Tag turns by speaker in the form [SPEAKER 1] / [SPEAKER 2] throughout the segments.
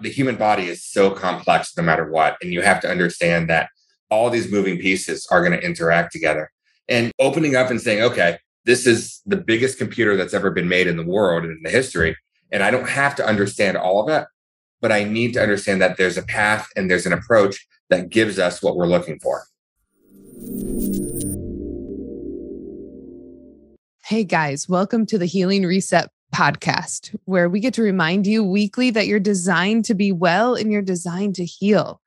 [SPEAKER 1] the human body is so complex no matter what. And you have to understand that all these moving pieces are going to interact together. And opening up and saying, okay, this is the biggest computer that's ever been made in the world and in the history. And I don't have to understand all of it, but I need to understand that there's a path and there's an approach that gives us what we're looking for.
[SPEAKER 2] Hey guys, welcome to the Healing Reset podcast, where we get to remind you weekly that you're designed to be well and you're designed to heal.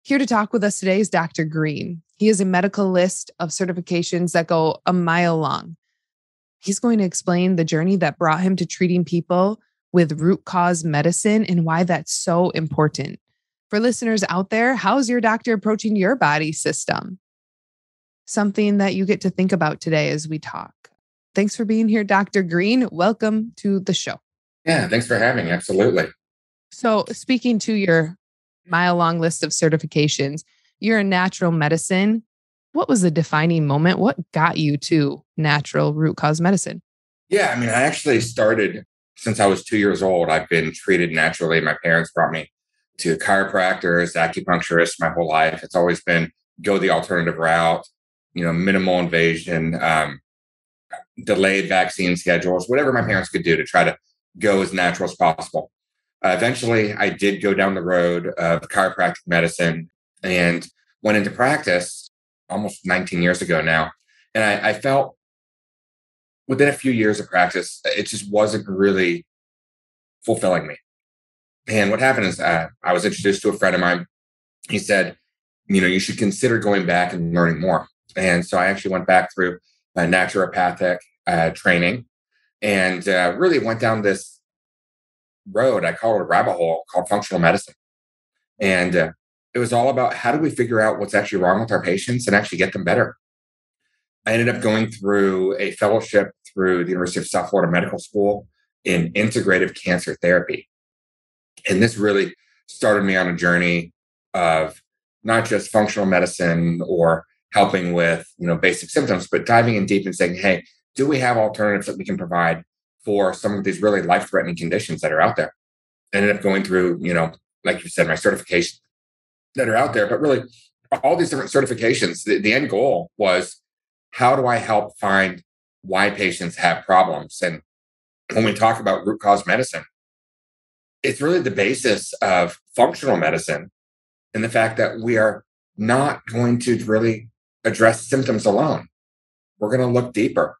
[SPEAKER 2] Here to talk with us today is Dr. Green. He has a medical list of certifications that go a mile long. He's going to explain the journey that brought him to treating people with root cause medicine and why that's so important. For listeners out there, how's your doctor approaching your body system? Something that you get to think about today as we talk. Thanks for being here, Dr. Green. Welcome to the show.
[SPEAKER 1] Yeah, thanks for having me. Absolutely.
[SPEAKER 2] So speaking to your mile-long list of certifications, you're in natural medicine. What was the defining moment? What got you to natural root cause medicine?
[SPEAKER 1] Yeah, I actually started since I was 2 years old. I've been treated naturally. My parents brought me to chiropractors, acupuncturists my whole life. It's always been go the alternative route, minimal invasion, delayed vaccine schedules, whatever my parents could do to try to go as natural as possible. Eventually, I did go down the road of chiropractic medicine and went into practice almost 19 years ago now. And I felt within a few years of practice, it just wasn't really fulfilling me. And what happened is I was introduced to a friend of mine. He said, you should consider going back and learning more. And so I actually went back through naturopathic training and really went down this road. I call it a rabbit hole called functional medicine. And it was all about how do we figure out what's actually wrong with our patients and actually get them better. I ended up going through a fellowship through the University of South Florida Medical School in integrative cancer therapy. And this really started me on a journey of not just functional medicine or helping with, basic symptoms, but diving in deep and saying, hey, do we have alternatives that we can provide for some of these really life-threatening conditions that are out there? I ended up going through, like you said, my certifications that are out there, but really all these different certifications, the end goal was, how do I help find why patients have problems? And when we talk about root cause medicine, it's really the basis of functional medicine and the fact that we are not going to really address symptoms alone. We're going to look deeper.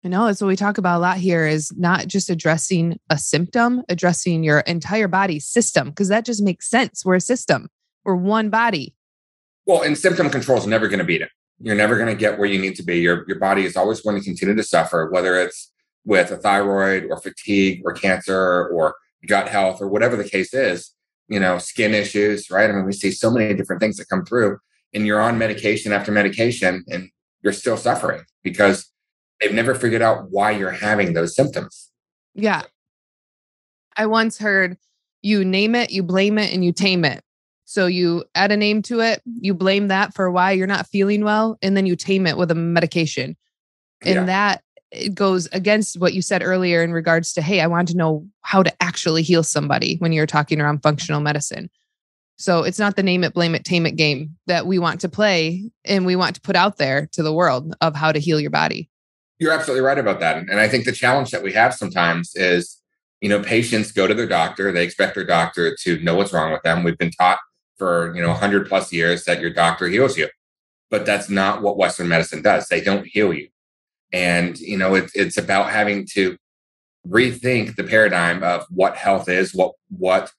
[SPEAKER 2] I know that's what we talk about a lot here is not just addressing a symptom, addressing your entire body system, because that just makes sense. We're a system. We're one body.
[SPEAKER 1] Well, and symptom control is never going to beat it. You're never going to get where you need to be. Your body is always going to continue to suffer, whether it's with a thyroid or fatigue or cancer or gut health or whatever the case is, skin issues, right? We see so many different things that come through and you're on medication after medication and you're still suffering because they've never figured out why you're having those symptoms.
[SPEAKER 2] Yeah. I once heard you name it, you blame it, and you tame it. So you add a name to it, you blame that for why you're not feeling well, and then you tame it with a medication. And that it goes against what you said earlier in regards to, hey, I want to know how to actually heal somebody when you're talking around functional medicine. So it's not the name it, blame it, tame it game that we want to play and we want to put out there to the world of how to heal your body.
[SPEAKER 1] You're absolutely right about that. And I think the challenge that we have sometimes is, patients go to their doctor. They expect their doctor to know what's wrong with them. We've been taught for, 100 plus years that your doctor heals you, but that's not what Western medicine does. They don't heal you. And, it's about having to rethink the paradigm of what health is, what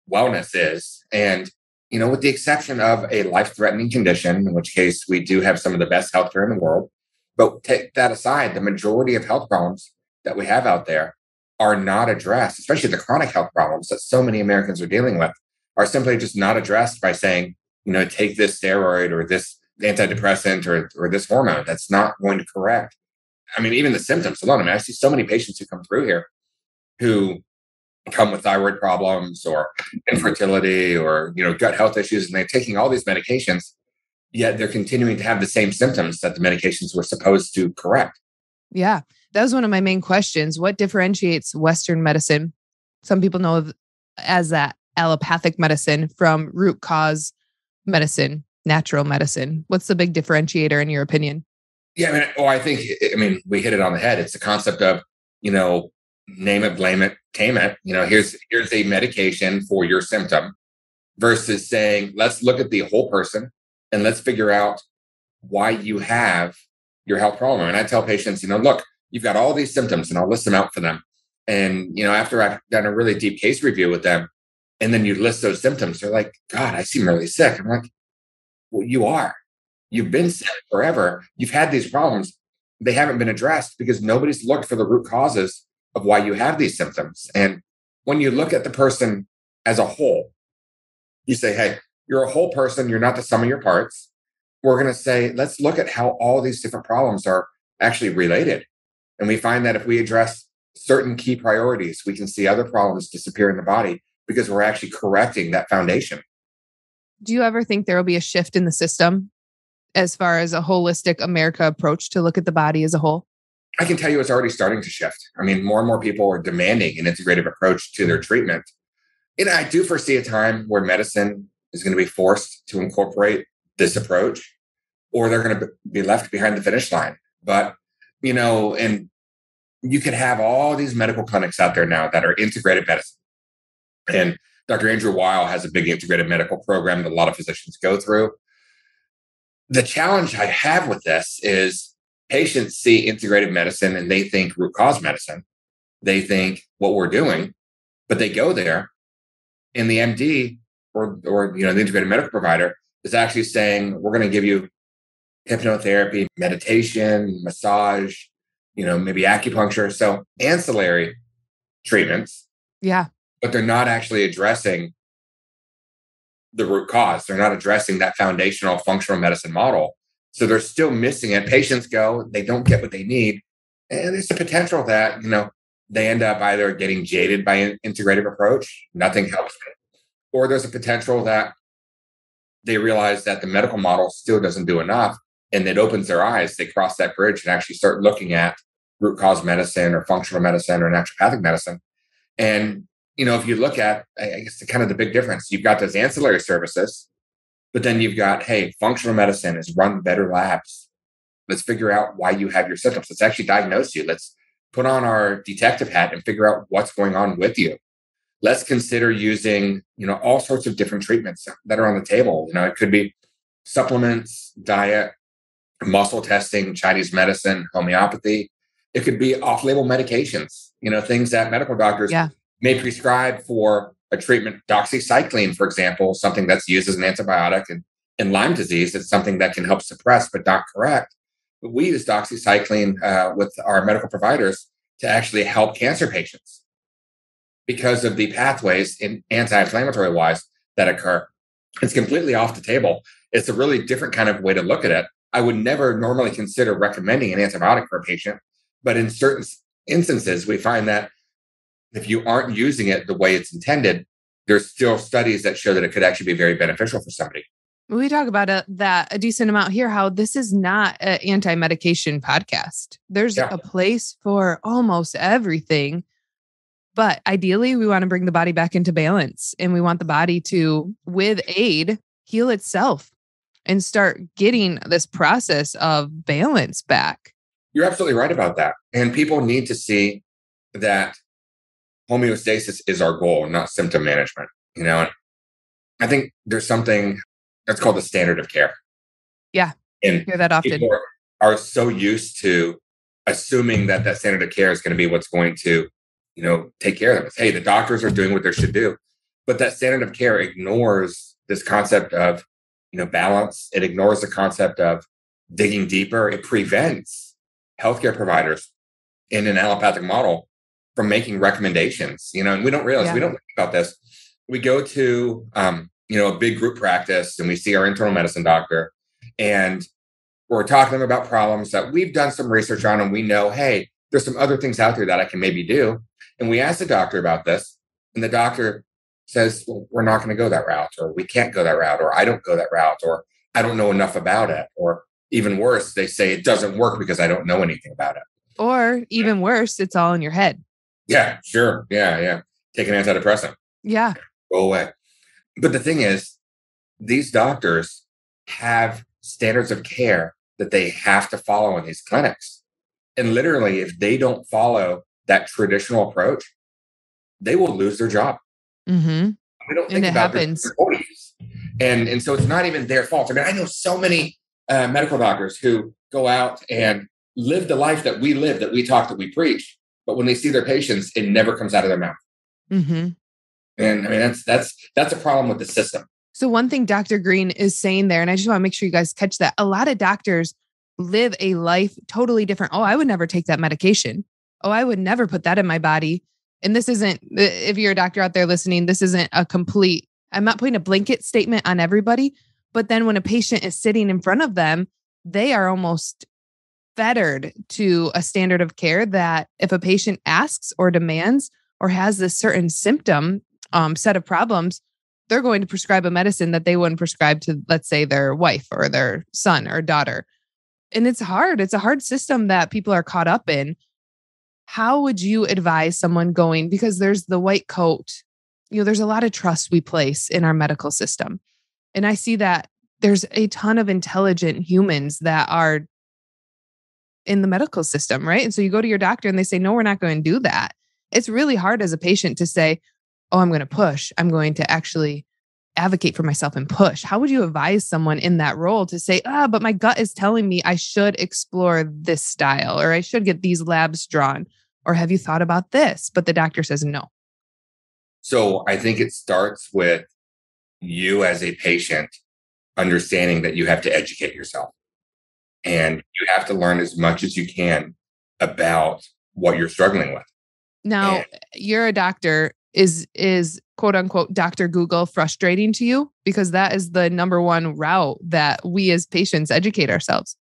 [SPEAKER 1] wellness is. And, with the exception of a life-threatening condition, in which case we do have some of the best healthcare in the world, but take that aside, the majority of health problems that we have out there are not addressed, especially the chronic health problems that so many Americans are dealing with, are simply just not addressed by saying, take this steroid or this antidepressant or this hormone. That's not going to correct. Even the symptoms alone. I see so many patients who come through here who come with thyroid problems or infertility or, gut health issues, and they're taking all these medications, yet they're continuing to have the same symptoms that the medications were supposed to correct.
[SPEAKER 2] Yeah. That was one of my main questions. What differentiates Western medicine? Some people know as that allopathic medicine from root cause medicine, natural medicine? What's the big differentiator in your opinion?
[SPEAKER 1] Yeah, I mean, we hit it on the head. It's the concept of, name it, blame it, tame it. Here's a medication for your symptom versus saying, let's look at the whole person and let's figure out why you have your health problem. And I tell patients, look, you've got all these symptoms and I'll list them out for them. And, after I've done a really deep case review with them, and then you list those symptoms, they're like, God, I seem really sick. I'm like, well, you are. You've been sick forever. You've had these problems. They haven't been addressed because nobody's looked for the root causes of why you have these symptoms. And when you look at the person as a whole, you say, hey, you're a whole person. You're not the sum of your parts. We're going to say, let's look at how all these different problems are actually related. And we find that if we address certain key priorities, we can see other problems disappear in the body because we're actually correcting that foundation.
[SPEAKER 2] Do you ever think there will be a shift in the system as far as a holistic America approach to look at the body as a whole?
[SPEAKER 1] I can tell you it's already starting to shift. I mean, more and more people are demanding an integrative approach to their treatment. And I do foresee a time where medicine is going to be forced to incorporate this approach, or they're going to be left behind the finish line. But, and you could have all these medical clinics out there now that are integrated medicine. And Dr. Andrew Weil has a big integrated medical program that a lot of physicians go through. The challenge I have with this is patients see integrated medicine and they think root cause medicine. They think what we're doing, but they go there and the MD or the integrated medical provider is actually saying, we're going to give you hypnotherapy, meditation, massage, maybe acupuncture. So ancillary treatments.
[SPEAKER 2] Yeah.
[SPEAKER 1] But they're not actually addressing the root cause. They're not addressing that foundational functional medicine model. So they're still missing it. Patients go, they don't get what they need. And there's the potential that, they end up either getting jaded by an integrative approach, nothing helps me, or there's a potential that they realize that the medical model still doesn't do enough and it opens their eyes. They cross that bridge and actually start looking at root cause medicine or functional medicine or naturopathic medicine. And, if you look at, I guess, kind of the big difference, you've got those ancillary services, but then you've got, hey, functional medicine is run better labs. Let's figure out why you have your symptoms. Let's actually diagnose you. Let's put on our detective hat and figure out what's going on with you. Let's consider using, all sorts of different treatments that are on the table. It could be supplements, diet, muscle testing, Chinese medicine, homeopathy. It could be off-label medications, things that medical doctors may prescribe for a treatment. Doxycycline, for example, something that's used as an antibiotic. And in Lyme disease, it's something that can help suppress but not correct. But we use doxycycline with our medical providers to actually help cancer patients because of the pathways in anti-inflammatory wise that occur. It's completely off the table. It's a really different kind of way to look at it. I would never normally consider recommending an antibiotic for a patient, but in certain instances, we find that if you aren't using it the way it's intended, there's still studies that show that it could actually be very beneficial for somebody.
[SPEAKER 2] We talk about that a decent amount here, how this is not an anti-medication podcast. There's a place for almost everything. But ideally, we want to bring the body back into balance, and we want the body to, with aid, heal itself and start getting this process of balance back.
[SPEAKER 1] You're absolutely right about that. And people need to see that homeostasis is our goal, not symptom management. And I think there's something that's called the standard of care.
[SPEAKER 2] Yeah.
[SPEAKER 1] And
[SPEAKER 2] hear that often.
[SPEAKER 1] People are so used to assuming that standard of care is going to be what's going to, take care of them. Hey, the doctors are doing what they should do. But that standard of care ignores this concept of, balance. It ignores the concept of digging deeper. It prevents healthcare providers in an allopathic model from making recommendations, and we don't realize, we don't think about this. We go to, a big group practice and we see our internal medicine doctor and we're talking to them about problems that we've done some research on. And we know, hey, there's some other things out there that I can maybe do. And we ask the doctor about this and the doctor says, well, we're not going to go that route, or we can't go that route, or I don't go that route, or I don't know enough about it. Or even worse, they say it doesn't work because I don't know anything about it.
[SPEAKER 2] Or even worse, it's all in your head.
[SPEAKER 1] Yeah, sure. Yeah. Take an antidepressant.
[SPEAKER 2] Yeah.
[SPEAKER 1] go away. But the thing is, these doctors have standards of care that they have to follow in these clinics. And literally, if they don't follow that traditional approach, they will lose their job.
[SPEAKER 2] Mm-hmm.
[SPEAKER 1] We don't
[SPEAKER 2] And
[SPEAKER 1] think
[SPEAKER 2] it
[SPEAKER 1] about their
[SPEAKER 2] happens.
[SPEAKER 1] employees. And so it's not even their fault. I mean, I know so many medical doctors who go out and live the life that we live, that we talk, that we preach. But when they see their patients, it never comes out of their mouth.
[SPEAKER 2] Mm-hmm.
[SPEAKER 1] And I mean, that's a problem with the system.
[SPEAKER 2] So one thing Dr. Green is saying there, and I just want to make sure you guys catch that. A lot of doctors live a life totally different. Oh, I would never take that medication. Oh, I would never put that in my body. And this isn't, if you're a doctor out there listening, this isn't a complete, I'm not putting a blanket statement on everybody. But then when a patient is sitting in front of them, they are almost fettered to a standard of care that if a patient asks or demands or has this certain symptom set of problems, they're going to prescribe a medicine that they wouldn't prescribe to, let's say, their wife or their son or daughter. And it's hard. It's a hard system that people are caught up in. How would you advise someone going? Because there's the white coat, there's a lot of trust we place in our medical system. And I see that there's a ton of intelligent humans that are in the medical system, right? And so you go to your doctor and they say, no, we're not going to do that. It's really hard as a patient to say, oh, I'm going to push. I'm going to actually advocate for myself and push. How would you advise someone in that role to say, but my gut is telling me I should explore this style, or I should get these labs drawn, or have you thought about this? But the doctor says no.
[SPEAKER 1] So I think it starts with you as a patient understanding that you have to educate yourself and you have to learn as much as you can about what you're struggling with.
[SPEAKER 2] Now,
[SPEAKER 1] And
[SPEAKER 2] you're a doctor. Is quote unquote Dr. Google frustrating to you? Because that is the number one route that we as patients educate ourselves.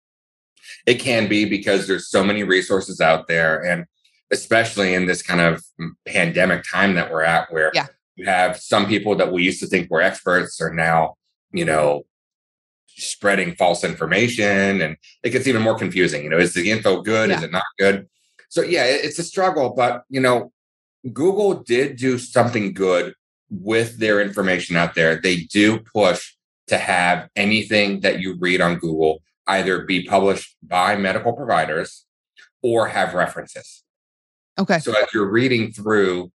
[SPEAKER 1] it can be, because there's so many resources out there. And especially in this kind of pandemic time that we're at, where
[SPEAKER 2] Yeah.
[SPEAKER 1] you have some people that we used to think were experts are now, spreading false information, and it gets even more confusing. Is the info good?
[SPEAKER 2] Yeah.
[SPEAKER 1] Is it not good? So yeah, it's a struggle, but Google did do something good with their information out there. They do push to have anything that you read on Google either be published by medical providers or have references.
[SPEAKER 2] Okay.
[SPEAKER 1] So as you're reading through,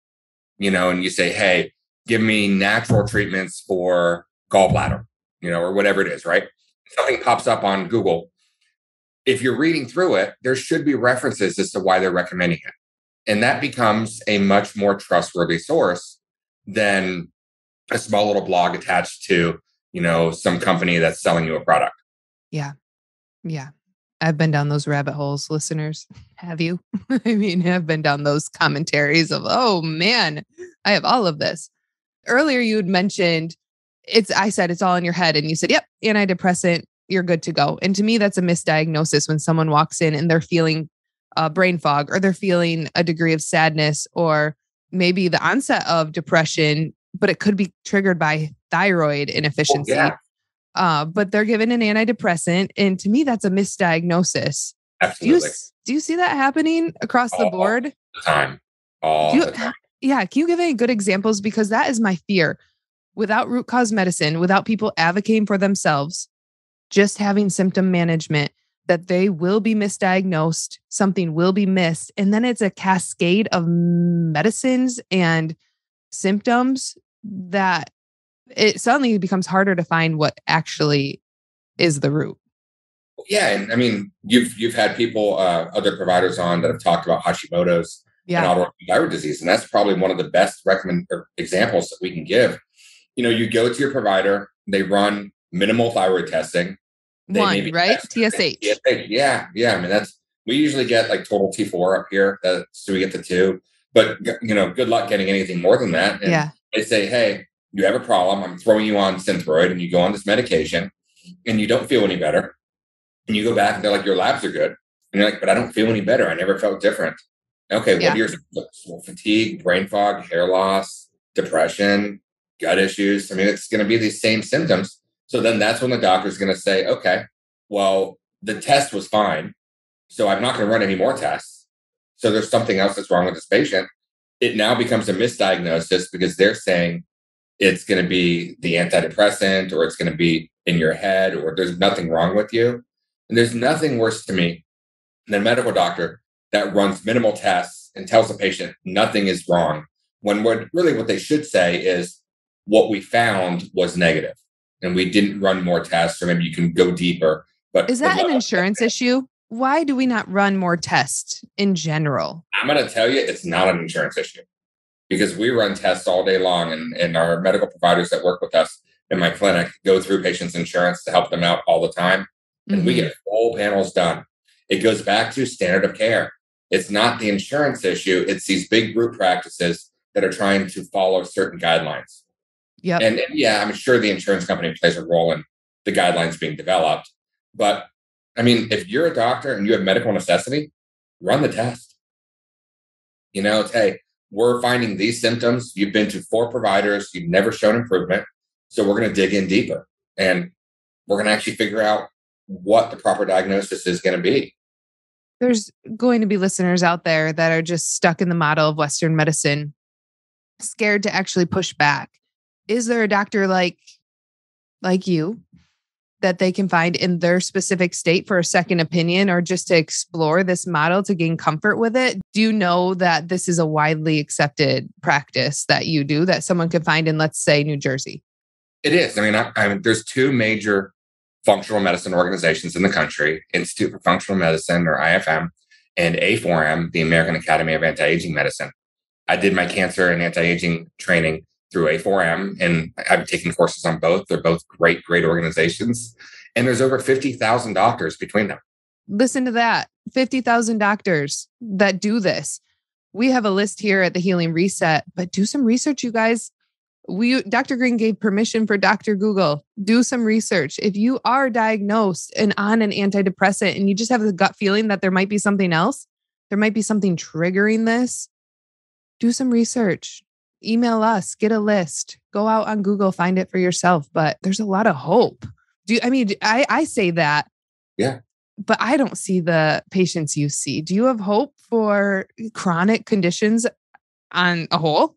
[SPEAKER 1] and you say, hey, give me natural treatments for gallbladder, or whatever it is, right? Something pops up on Google. If you're reading through it, there should be references as to why they're recommending it. And that becomes a much more trustworthy source than a small little blog attached to, some company that's selling you a product.
[SPEAKER 2] Yeah. Yeah. I've been down those rabbit holes, listeners. Have you? I mean, I've been down those commentaries of, oh man, I have all of this. Earlier, you had mentioned I said it's all in your head. And you said, yep, antidepressant, you're good to go. And to me, that's a misdiagnosis when someone walks in and they're feeling brain fog, or they're feeling a degree of sadness, or maybe the onset of depression, but it could be triggered by thyroid inefficiency.
[SPEAKER 1] Yeah,
[SPEAKER 2] But they're given an antidepressant. And to me, that's a misdiagnosis.
[SPEAKER 1] absolutely.
[SPEAKER 2] Do you see that happening across the board?
[SPEAKER 1] The time. All the time.
[SPEAKER 2] Yeah. Can you give any good examples? Because that is my fear. Without root cause medicine, without people advocating for themselves, just having symptom management, that they will be misdiagnosed, something will be missed. And then it's a cascade of medicines and symptoms that it suddenly becomes harder to find what actually is the root.
[SPEAKER 1] Yeah, and I mean, you've had people, other providers on that have talked about Hashimoto's and autoimmune thyroid disease, and that's probably one of the best examples that we can give. You go to your provider, they run minimal thyroid testing.
[SPEAKER 2] Right? TSH.
[SPEAKER 1] Yeah. I mean, we usually get like total T4 up here, so we get the 2. But good luck getting anything more than that. And they say, hey, you have a problem. I'm throwing you on Synthroid, and you go on this medication, and you don't feel any better. And you go back, and they're like, your labs are good. And you're like, but I don't feel any better. I never felt different. Okay, what are your symptoms? Well, fatigue, brain fog, hair loss, depression, gut issues. I mean, it's going to be these same symptoms. So then that's when the doctor's going to say, okay, well, the test was fine, so I'm not going to run any more tests. So there's something else that's wrong with this patient. It now becomes a misdiagnosis because they're saying it's going to be the antidepressant, or it's going to be in your head, or there's nothing wrong with you. And there's nothing worse to me than a medical doctor that runs minimal tests and tells the patient nothing is wrong, when what they should say is, what we found was negative and we didn't run more tests, or maybe you can go deeper. But
[SPEAKER 2] Is that an insurance issue? Why do we not run more tests in general?
[SPEAKER 1] I'm going to tell you, it's not an insurance issue, because we run tests all day long, and our medical providers that work with us in my clinic go through patients' insurance to help them out all the time. And we get full panels done. It goes back to standard of care. It's not the insurance issue. It's these big group practices that are trying to follow certain guidelines.
[SPEAKER 2] Yep.
[SPEAKER 1] And yeah, I'm sure the insurance company plays a role in the guidelines being developed. But I mean, if you're a doctor and you have medical necessity, run the test. It's, hey, we're finding these symptoms. You've been to 4 providers. You've never shown improvement. So we're going to dig in deeper, and we're going to actually figure out what the proper diagnosis is going to be.
[SPEAKER 2] There's going to be listeners out there that are just stuck in the model of Western medicine, scared to actually push back. Is there a doctor like you that they can find in their specific state for a second opinion, or just to explore this model to gain comfort with it? Do you know that this is a widely accepted practice that you do, that someone could find in, let's say, New Jersey?
[SPEAKER 1] It is. I mean, there's 2 major functional medicine organizations in the country: Institute for Functional Medicine, or IFM, and A4M, the American Academy of Anti-Aging Medicine. I did my cancer and anti-aging training through A4M, and I've taken courses on both. They're both great organizations. And there's over 50,000 doctors between them.
[SPEAKER 2] Listen to that. 50,000 doctors that do this. We have a list here at the Healing Reset, but do some research, you guys. Dr. Green gave permission for Dr. Google. Do some research. If you are diagnosed and on an antidepressant and you just have the gut feeling that there might be something else, there might be something triggering this, do some research. Email us, get a list, go out on Google, find it for yourself. But there's a lot of hope. I say that.
[SPEAKER 1] Yeah.
[SPEAKER 2] But I don't see the patients you see. Do you have hope for chronic conditions as a whole?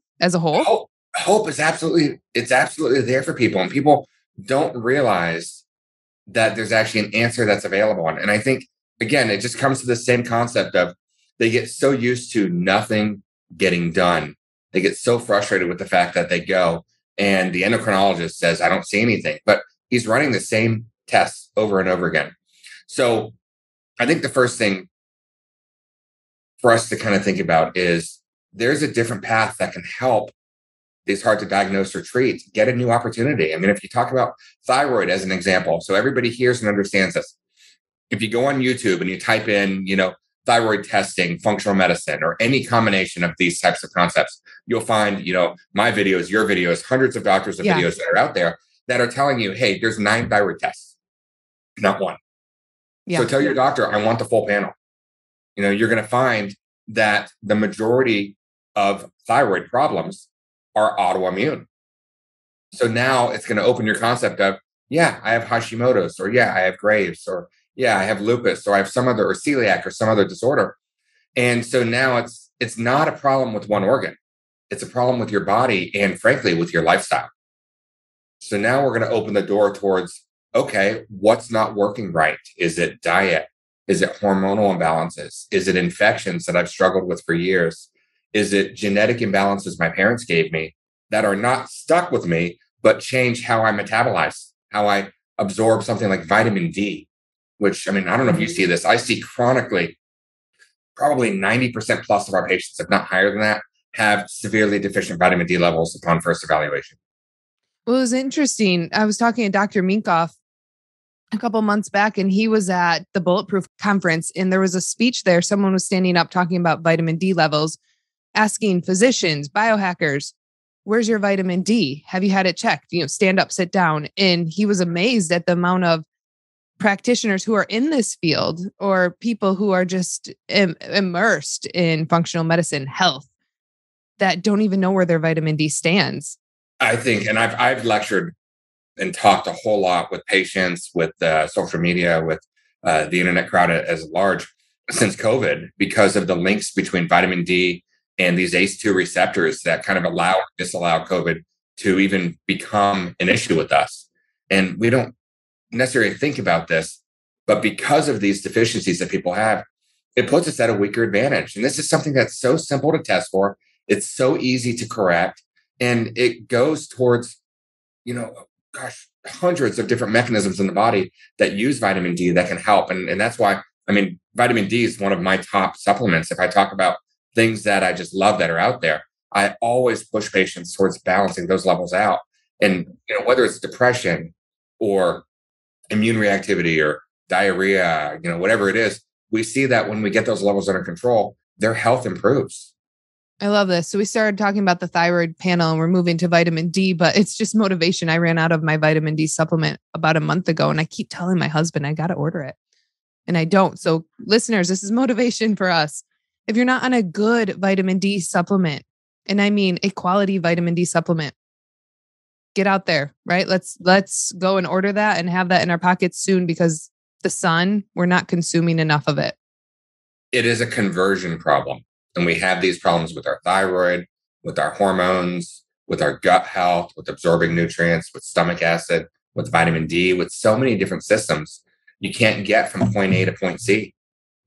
[SPEAKER 1] Hope is absolutely there for people, and people don't realize that there's actually an answer that's available. And I think, again, it just comes to the same concept of, they get so used to nothing getting done. They get so frustrated with the fact that they go and the endocrinologist says, I don't see anything, but he's running the same tests over and over again. So I think the first thing for us to kind of think about is, there's a different path that can help these hard to diagnose or treat get a new opportunity. I mean, if you talk about thyroid as an example, so everybody hears and understands this. If you go on YouTube and you type in, thyroid testing, functional medicine, or any combination of these types of concepts, you'll find, my videos, your videos, hundreds of doctors of videos that are out there that are telling you, hey, there's 9 thyroid tests, not 1. Yeah. So tell your doctor, I want the full panel. You're going to find that the majority of thyroid problems are autoimmune. So now it's going to open your concept of, yeah, I have Hashimoto's, or yeah, I have Graves', or yeah, I have lupus, or I have some other, or celiac, or some other disorder. And so now it's not a problem with one organ. It's a problem with your body and, frankly, with your lifestyle. So now we're going to open the door towards, okay, what's not working right? Is it diet? Is it hormonal imbalances? Is it infections that I've struggled with for years? Is it genetic imbalances my parents gave me that are not stuck with me, but change how I metabolize, how I absorb something like vitamin D, which, I don't know if you see this. I see chronically, probably 90% plus of our patients, if not higher than that, have severely deficient vitamin D levels upon first evaluation.
[SPEAKER 2] Well, it was interesting. I was talking to Dr. Minkoff a couple months back, and he was at the Bulletproof conference, and there was a speech there. Someone was standing up talking about vitamin D levels, asking physicians, biohackers, where's your vitamin D? Have you had it checked? Stand up, sit down. And he was amazed at the amount of practitioners who are in this field, or people who are just immersed in functional medicine health, that don't even know where their vitamin D stands.
[SPEAKER 1] I think, and I've lectured and talked a whole lot with patients, with social media, with the internet crowd as large since COVID, because of the links between vitamin D and these ACE2 receptors that kind of allow or disallow COVID to even become an issue with us. And we don't necessarily think about this, but because of these deficiencies that people have, it puts us at a weaker advantage. And this is something that's so simple to test for. It's so easy to correct. And it goes towards, you know, gosh, hundreds of different mechanisms in the body that use vitamin D that can help. And that's why, I mean, vitamin D is one of my top supplements. If I talk about things that I just love that are out there, I always push patients towards balancing those levels out. And, whether it's depression or immune reactivity or diarrhea, whatever it is, we see that when we get those levels under control, their health improves.
[SPEAKER 2] I love this. So we started talking about the thyroid panel and we're moving to vitamin D, but it's just motivation. I ran out of my vitamin D supplement about a month ago and I keep telling my husband I got to order it and I don't. So listeners, this is motivation for us. If you're not on a good vitamin D supplement, and I mean a quality vitamin D supplement, get out there, right? Let's go and order that and have that in our pockets soon because the sun, we're not consuming enough of it.
[SPEAKER 1] It is a conversion problem. And we have these problems with our thyroid, with our hormones, with our gut health, with absorbing nutrients, with stomach acid, with vitamin D, with so many different systems. You can't get from point A to point C.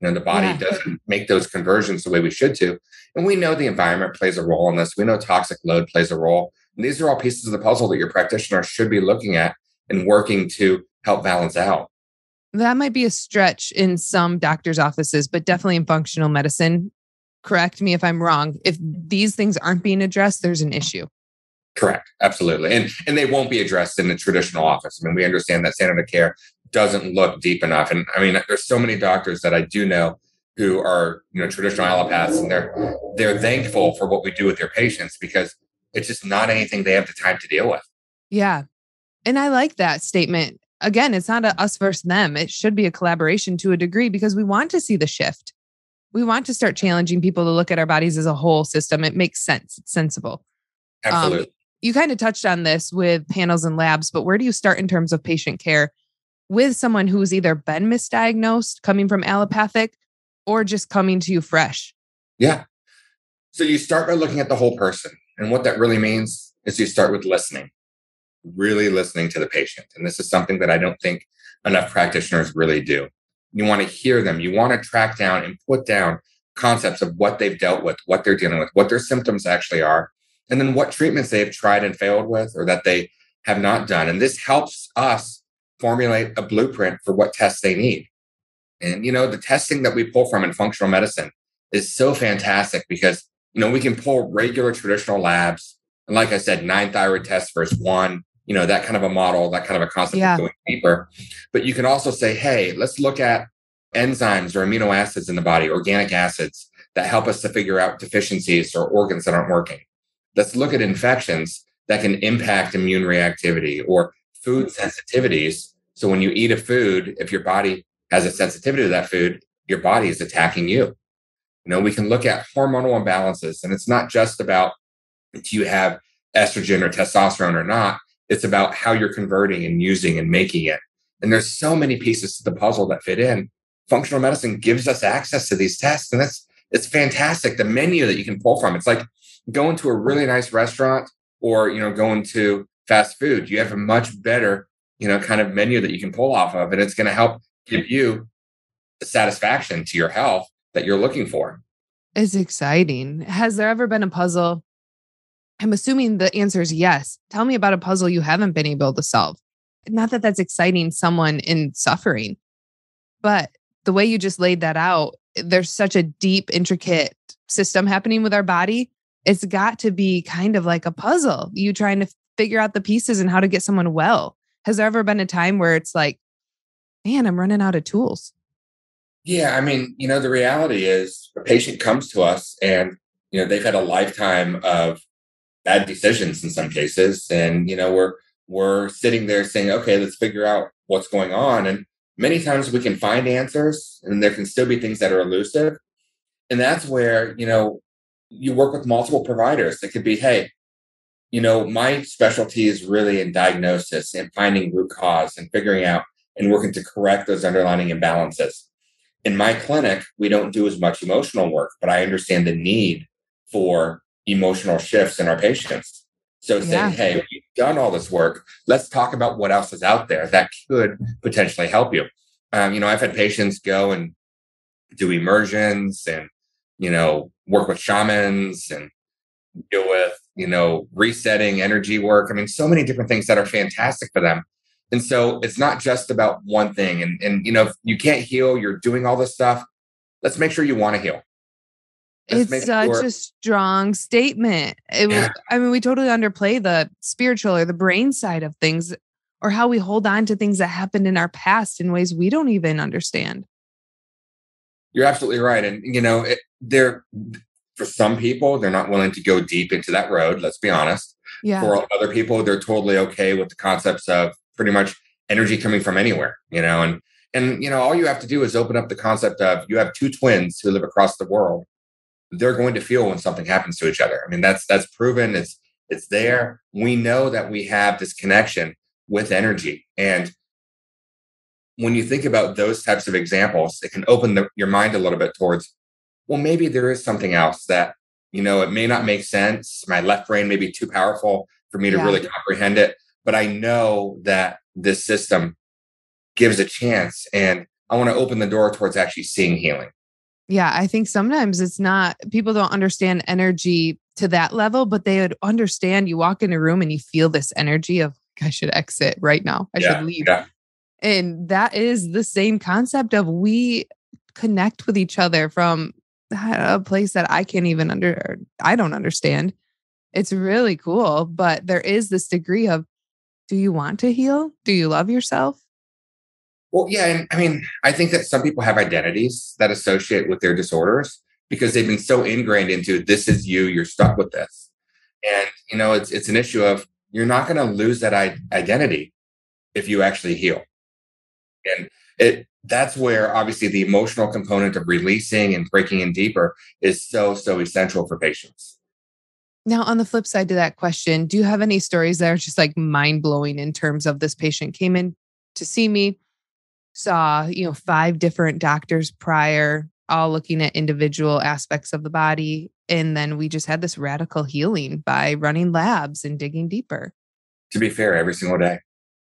[SPEAKER 1] The body doesn't make those conversions the way we should to. And we know the environment plays a role in this. We know toxic load plays a role. And these are all pieces of the puzzle that your practitioner should be looking at and working to help balance out.
[SPEAKER 2] That might be a stretch in some doctors' offices, but definitely in functional medicine. Correct me if I'm wrong. If these things aren't being addressed, there's an issue.
[SPEAKER 1] Correct. Absolutely. And they won't be addressed in the traditional office. I mean, we understand that standard of care doesn't look deep enough. And I mean, there's so many doctors that I do know who are, traditional allopaths, and they're thankful for what we do with their patients because it's just not anything they have the time to deal with.
[SPEAKER 2] Yeah. And I like that statement. Again, it's not a us versus them. It should be a collaboration to a degree because we want to see the shift. We want to start challenging people to look at our bodies as a whole system. It makes sense. It's sensible.
[SPEAKER 1] Absolutely.
[SPEAKER 2] You kind of touched on this with panels and labs, but where do you start in terms of patient care with someone who's either been misdiagnosed, coming from allopathic, or just coming to you fresh?
[SPEAKER 1] Yeah. So you start by looking at the whole person. And what that really means is you start with listening, really listening to the patient. And this is something that I don't think enough practitioners really do. You want to hear them. You want to track down and put down concepts of what they've dealt with, what they're dealing with, what their symptoms actually are, and then what treatments they've tried and failed with or that they have not done. And this helps us formulate a blueprint for what tests they need. And, the testing that we pull from in functional medicine is so fantastic because, we can pull regular traditional labs. And like I said, 9 thyroid tests versus 1, that kind of a model, that kind of a concept of going deeper. But you can also say, hey, let's look at enzymes or amino acids in the body, organic acids that help us to figure out deficiencies or organs that aren't working. Let's look at infections that can impact immune reactivity or food sensitivities. So when you eat a food, if your body has a sensitivity to that food, your body is attacking you. We can look at hormonal imbalances, and it's not just about do you have estrogen or testosterone or not. It's about how you're converting and using and making it. And there's so many pieces to the puzzle that fit in. Functional medicine gives us access to these tests, and it's fantastic. The menu that you can pull from, it's like going to a really nice restaurant or, going to fast food. You have a much better, kind of menu that you can pull off of, and it's going to help give you the satisfaction to your health that you're looking for.
[SPEAKER 2] It's exciting. Has there ever been a puzzle? I'm assuming the answer is yes. Tell me about a puzzle you haven't been able to solve. Not that that's exciting someone in suffering, but the way you just laid that out, there's such a deep, intricate system happening with our body. It's got to be kind of like a puzzle. You trying to figure out the pieces and how to get someone well. Has there ever been a time where it's like, man, I'm running out of tools?
[SPEAKER 1] Yeah. I mean, the reality is a patient comes to us and, they've had a lifetime of bad decisions in some cases. And, we're sitting there saying, okay, let's figure out what's going on. And many times we can find answers and there can still be things that are elusive. And that's where, you work with multiple providers. It could be, hey, my specialty is really in diagnosis and finding root cause and figuring out and working to correct those underlying imbalances. In my clinic, we don't do as much emotional work, but I understand the need for emotional shifts in our patients. So saying,
[SPEAKER 2] Yeah.
[SPEAKER 1] hey, we've done all this work. Let's talk about what else is out there that could potentially help you. I've had patients go and do immersions and, work with shamans and deal with, resetting energy work. I mean, so many different things that are fantastic for them. And so it's not just about one thing. And if you can't heal, you're doing all this stuff. Let's make sure you want to heal. Let's
[SPEAKER 2] It's
[SPEAKER 1] make
[SPEAKER 2] such
[SPEAKER 1] sure.
[SPEAKER 2] a strong statement.
[SPEAKER 1] Yeah,
[SPEAKER 2] I mean, we totally underplay the spiritual or the brain side of things, or how we hold on to things that happened in our past in ways we don't even understand.
[SPEAKER 1] you're absolutely right. And, they're, for some people, they're not willing to go deep into that road. Let's be honest.
[SPEAKER 2] Yeah.
[SPEAKER 1] For other people, they're totally okay with the concepts of pretty much energy coming from anywhere, and all you have to do is open up the concept of you have two twins who live across the world. They're going to feel when something happens to each other. I mean, that's proven. It's there. We know that we have this connection with energy. And when you think about those types of examples, it can open your mind a little bit towards, well, maybe there is something else that, it may not make sense. My left brain may be too powerful for me to
[SPEAKER 2] Yeah.
[SPEAKER 1] really comprehend it, but I know that this system gives a chance, and I want to open the door towards actually seeing healing.
[SPEAKER 2] Yeah. I think sometimes it's not, people don't understand energy to that level, but they would understand. You walk in a room and you feel this energy of, I should exit right now. I should
[SPEAKER 1] Yeah,
[SPEAKER 2] leave.
[SPEAKER 1] yeah,
[SPEAKER 2] And that is the same concept of we connect with each other from a place that I can't even I don't understand. It's really cool, but there is this degree of, do you want to heal? Do you love yourself?
[SPEAKER 1] well, yeah, and I mean, I think that some people have identities that associate with their disorders because they've been so ingrained into this is you, you're stuck with this, and it's an issue of you're not going to lose that identity if you actually heal. And that's where obviously the emotional component of releasing and breaking in deeper is so essential for patients.
[SPEAKER 2] Now, on the flip side to that question, do you have any stories that are just like mind blowing in terms of this patient came in to see me, saw, 5 different doctors prior, all looking at individual aspects of the body. And then we just had this radical healing by running labs and digging deeper.
[SPEAKER 1] To be fair, every single day.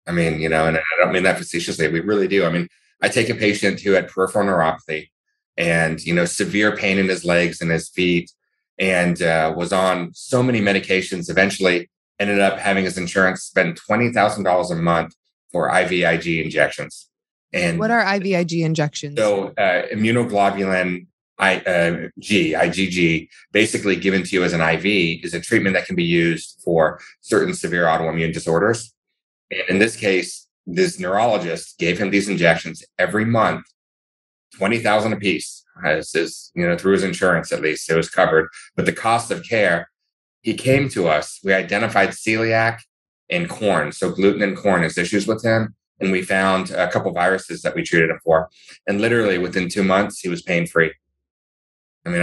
[SPEAKER 1] I mean, and I don't mean that facetiously. We really do. I mean, I take a patient who had peripheral neuropathy and, severe pain in his legs and his feet and was on so many medications, eventually ended up having his insurance spend $20,000 a month for IVIG injections.
[SPEAKER 2] What
[SPEAKER 1] And
[SPEAKER 2] are IVIG injections?
[SPEAKER 1] so immunoglobulin IgG, basically given to you as an IV, is a treatment that can be used for certain severe autoimmune disorders. And in this case, this neurologist gave him these injections every month, 20,000 a piece. As his, through his insurance, at least it was covered. But the cost of care, he came to us. We identified celiac and corn, so gluten and corn as issues with him, and we found a couple viruses that we treated him for. And literally within 2 months, he was pain free. I mean,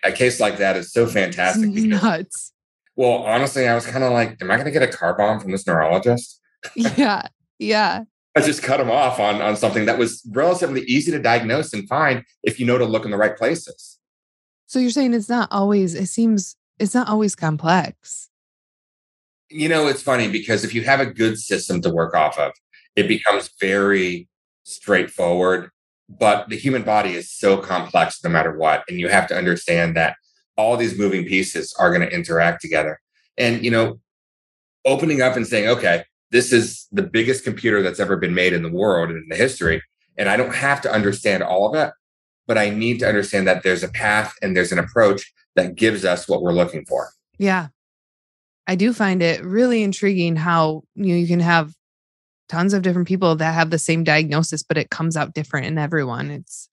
[SPEAKER 1] a case like that is so
[SPEAKER 2] It's
[SPEAKER 1] fantastic because,
[SPEAKER 2] nuts.
[SPEAKER 1] well, honestly, I was kind of like, am I going to get a car bomb from this neurologist?
[SPEAKER 2] Yeah. Yeah.
[SPEAKER 1] I just cut him off on something that was relatively easy to diagnose and find if you know to look in the right places.
[SPEAKER 2] So you're saying it's not always complex.
[SPEAKER 1] It's funny because if you have a good system to work off of, it becomes very straightforward. But the human body is so complex no matter what. And you have to understand that all these moving pieces are going to interact together. And, opening up and saying, okay, this is the biggest computer that's ever been made in the world and in the history. And I don't have to understand all of it, but I need to understand that there's a path and there's an approach that gives us what we're looking for.
[SPEAKER 2] Yeah. I do find it really intriguing how you can have tons of different people that have the same diagnosis, but it comes out different in everyone. It's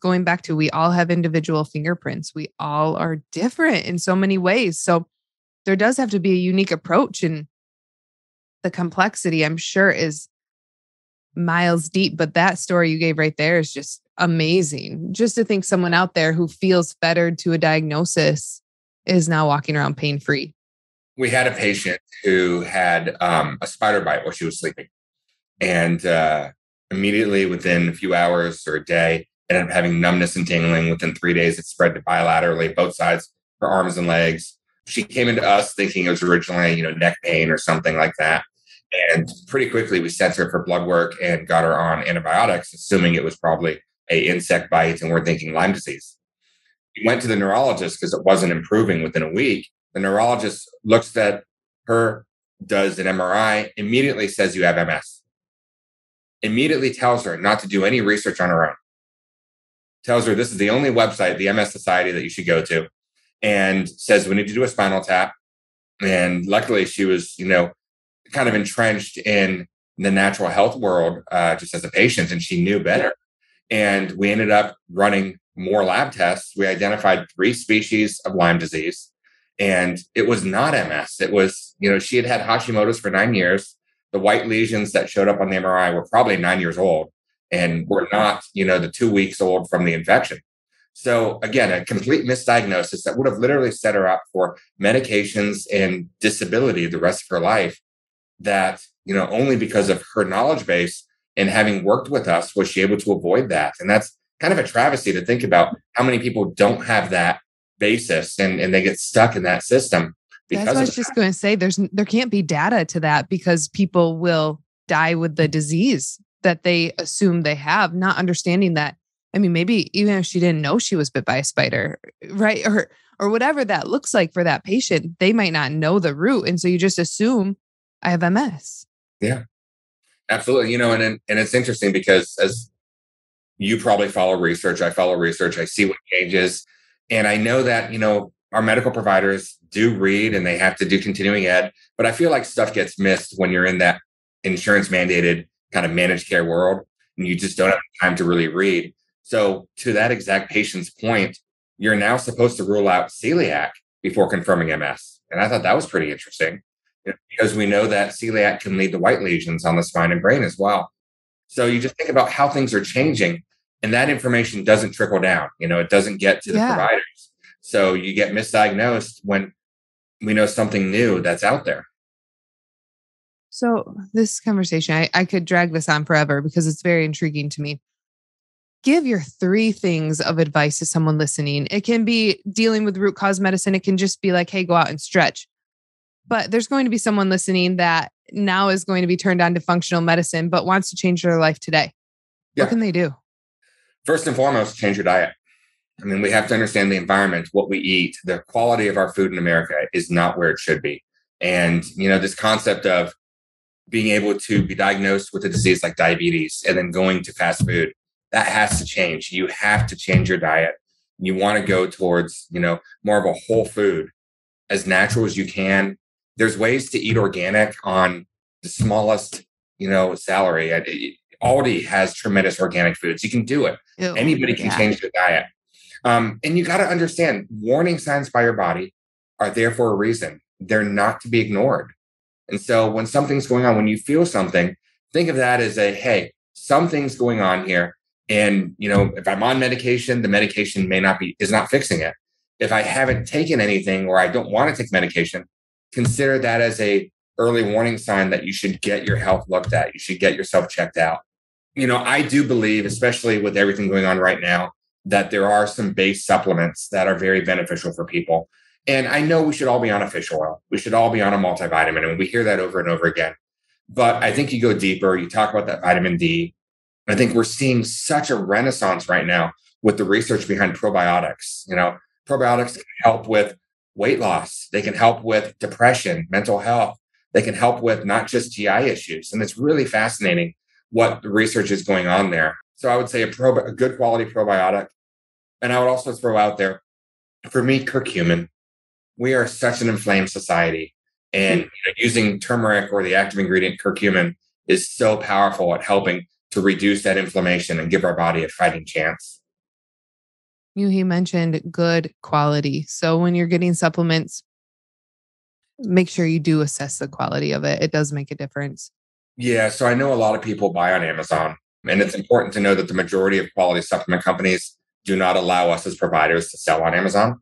[SPEAKER 2] going back to, we all have individual fingerprints. We all are different in so many ways. So there does have to be a unique approach, and the complexity, I'm sure, is miles deep. But that story you gave right there is just amazing. Just to think someone out there who feels fettered to a diagnosis is now walking around pain free.
[SPEAKER 1] We had a patient who had a spider bite while she was sleeping. And immediately within a few hours or a day, ended up having numbness and tingling. Within 3 days, it spread to bilaterally, both sides, her arms and legs. She came into us thinking it was originally, neck pain or something like that. And pretty quickly we sent her for blood work and got her on antibiotics, assuming it was probably a insect bite, and we're thinking Lyme disease. We went to the neurologist because it wasn't improving within a week. The neurologist looks at her, does an MRI, immediately says you have MS. Immediately tells her not to do any research on her own. Tells her this is the only website, the MS Society, that you should go to, and says we need to do a spinal tap. And luckily, she was, kind of entrenched in the natural health world just as a patient, and she knew better. And we ended up running more lab tests. We identified 3 species of Lyme disease, and it was not MS. It was, she had had Hashimoto's for 9 years. The white lesions that showed up on the MRI were probably 9 years old and were not, the 2 weeks old from the infection. So again, a complete misdiagnosis that would have literally set her up for medications and disability the rest of her life, that, only because of her knowledge base and having worked with us was she able to avoid that. And that's kind of a travesty to think about how many people don't have that basis, and they get stuck in that system.
[SPEAKER 2] That's what I was just going to say. There can't be data to that, because people will die with the disease that they assume they have, not understanding that. I mean, maybe even if she didn't know she was bit by a spider, right? Or whatever that looks like for that patient, they might not know the root. And so you just assume I have MS.
[SPEAKER 1] Yeah, absolutely. And it's interesting because as you probably follow research, I follow research, I see what changes. And I know that, our medical providers do read and they have to do continuing ed, but I feel like stuff gets missed when you're in that insurance mandated kind of managed care world and you just don't have time to really read. So to that exact patient's point, you're now supposed to rule out celiac before confirming MS. And I thought that was pretty interesting, because we know that celiac can lead to white lesions on the spine and brain as well. So you just think about how things are changing, and that information doesn't trickle down. It doesn't get to the providers. So you get misdiagnosed when we know something new that's out there.
[SPEAKER 2] So this conversation, I could drag this on forever because it's very intriguing to me. Give your 3 things of advice to someone listening. It can be dealing with root cause medicine. It can just be like, hey, go out and stretch. But there's going to be someone listening that now is going to be turned on to functional medicine, but wants to change their life today. Yeah. What can they do?
[SPEAKER 1] First and foremost, change your diet. I mean, we have to understand the environment, what we eat. The quality of our food in America is not where it should be. And, this concept of being able to be diagnosed with a disease like diabetes and then going to fast food, that has to change. You have to change your diet. You want to go towards, more of a whole food, as natural as you can. There's ways to eat organic on the smallest, salary. Aldi has tremendous organic foods. You can do it. Ew, anybody can change their diet. And you got to understand, warning signs by your body are there for a reason. They're not to be ignored. And so when something's going on, when you feel something, think of that as hey, something's going on here. And, if I'm on medication, the medication is not fixing it. If I haven't taken anything or I don't want to take medication, consider that as a early warning sign that you should get your health looked at. You should get yourself checked out. I do believe, especially with everything going on right now, that there are some base supplements that are very beneficial for people. And I know we should all be on a fish oil. We should all be on a multivitamin. And we hear that over and over again. But I think you go deeper. You talk about that vitamin D. I think we're seeing such a renaissance right now with the research behind probiotics. Probiotics can help with weight loss. They can help with depression, mental health. They can help with not just GI issues. And it's really fascinating what the research is going on there. So I would say a good quality probiotic. And I would also throw out there, for me, curcumin. We are such an inflamed society. And using turmeric or the active ingredient curcumin is so powerful at helping to reduce that inflammation and give our body a fighting chance.
[SPEAKER 2] He mentioned good quality. So when you're getting supplements, make sure you do assess the quality of it. It does make a difference.
[SPEAKER 1] Yeah. So I know a lot of people buy on Amazon, and it's important to know that the majority of quality supplement companies do not allow us as providers to sell on Amazon.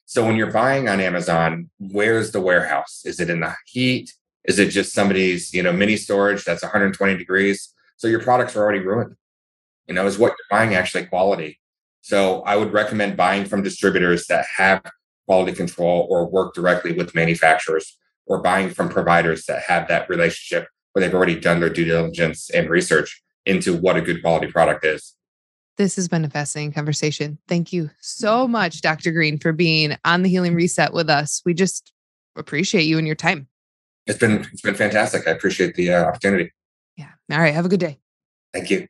[SPEAKER 1] So when you're buying on Amazon, where's the warehouse? Is it in the heat? Is it just somebody's, mini storage that's 120 degrees? So your products are already ruined. Is what you're buying actually quality? So I would recommend buying from distributors that have quality control or work directly with manufacturers or buying from providers that have that relationship where they've already done their due diligence and research into what a good quality product is.
[SPEAKER 2] This has been a fascinating conversation. Thank you so much, Dr. Green, for being on the Healing Reset with us. We just appreciate you and your time.
[SPEAKER 1] It's been fantastic. I appreciate the opportunity.
[SPEAKER 2] Yeah. All right. Have a good day.
[SPEAKER 1] Thank you.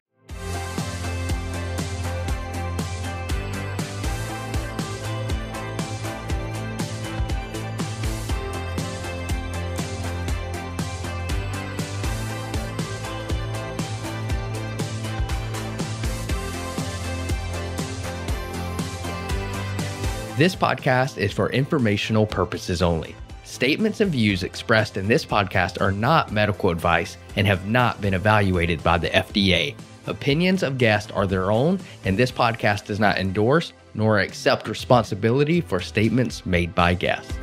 [SPEAKER 3] This podcast is for informational purposes only. Statements and views expressed in this podcast are not medical advice and have not been evaluated by the FDA. Opinions of guests are their own, and this podcast does not endorse nor accept responsibility for statements made by guests.